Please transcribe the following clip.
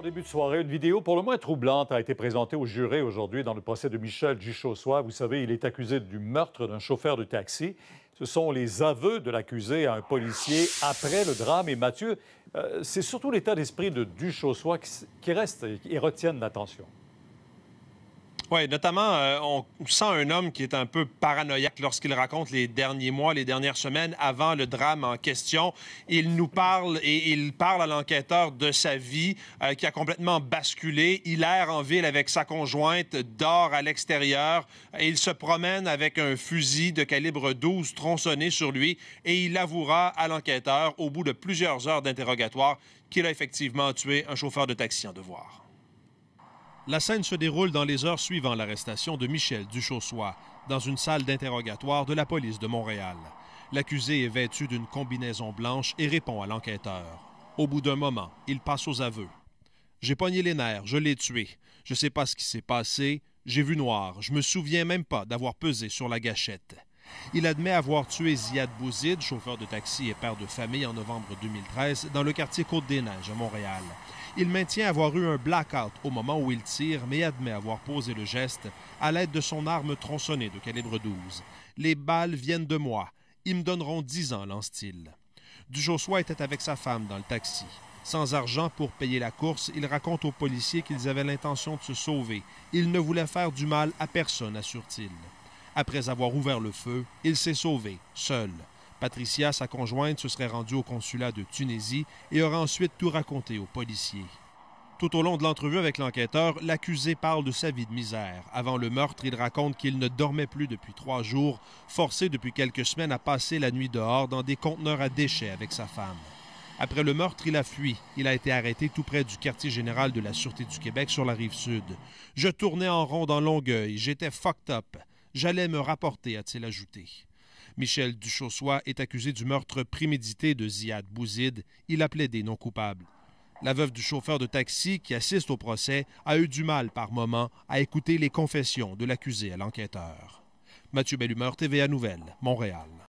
Bon début de soirée, une vidéo pour le moins troublante a été présentée aux jurés aujourd'hui dans le procès de Michel Duchossois. Vous savez, il est accusé du meurtre d'un chauffeur de taxi. Ce sont les aveux de l'accusé à un policier après le drame. Et Mathieu, c'est surtout l'état d'esprit de Duchossois qui reste et retiennent l'attention. Oui, notamment, on sent un homme qui est un peu paranoïaque lorsqu'il raconte les derniers mois, les dernières semaines avant le drame en question. Il nous parle et il parle à l'enquêteur de sa vie qui a complètement basculé. Il erre en ville avec sa conjointe, dort à l'extérieur et il se promène avec un fusil de calibre 12 tronçonné sur lui et il avouera à l'enquêteur, au bout de plusieurs heures d'interrogatoire, qu'il a effectivement tué un chauffeur de taxi en devoir. La scène se déroule dans les heures suivant l'arrestation de Michel Duchossois, dans une salle d'interrogatoire de la police de Montréal. L'accusé est vêtu d'une combinaison blanche et répond à l'enquêteur. Au bout d'un moment, il passe aux aveux. « J'ai pogné les nerfs, je l'ai tué. Je sais pas ce qui s'est passé. J'ai vu noir. Je me souviens même pas d'avoir pesé sur la gâchette. » Il admet avoir tué Ziad Bouzid, chauffeur de taxi et père de famille en novembre 2013, dans le quartier Côte-des-Neiges à Montréal. Il maintient avoir eu un blackout au moment où il tire, mais admet avoir posé le geste à l'aide de son arme tronçonnée de calibre 12. « Les balles viennent de moi. Ils me donneront 10 ans, lance-t-il. » Duchossois était avec sa femme dans le taxi. Sans argent pour payer la course, il raconte aux policiers qu'ils avaient l'intention de se sauver. Il ne voulait faire du mal à personne, assure-t-il. Après avoir ouvert le feu, il s'est sauvé, seul. Patricia, sa conjointe, se serait rendue au consulat de Tunisie et aurait ensuite tout raconté aux policiers. Tout au long de l'entrevue avec l'enquêteur, l'accusé parle de sa vie de misère. Avant le meurtre, il raconte qu'il ne dormait plus depuis 3 jours, forcé depuis quelques semaines à passer la nuit dehors dans des conteneurs à déchets avec sa femme. Après le meurtre, il a fui. Il a été arrêté tout près du quartier général de la Sûreté du Québec sur la Rive-Sud. « Je tournais en rond dans Longueuil. J'étais fucked up. J'allais me rapporter, a-t-il ajouté. » Michel Duchossois est accusé du meurtre prémédité de Ziad Bouzid. Il a plaidé non coupable. La veuve du chauffeur de taxi qui assiste au procès a eu du mal par moments à écouter les confessions de l'accusé à l'enquêteur. Mathieu Bellumeur, TVA Nouvelles, Montréal.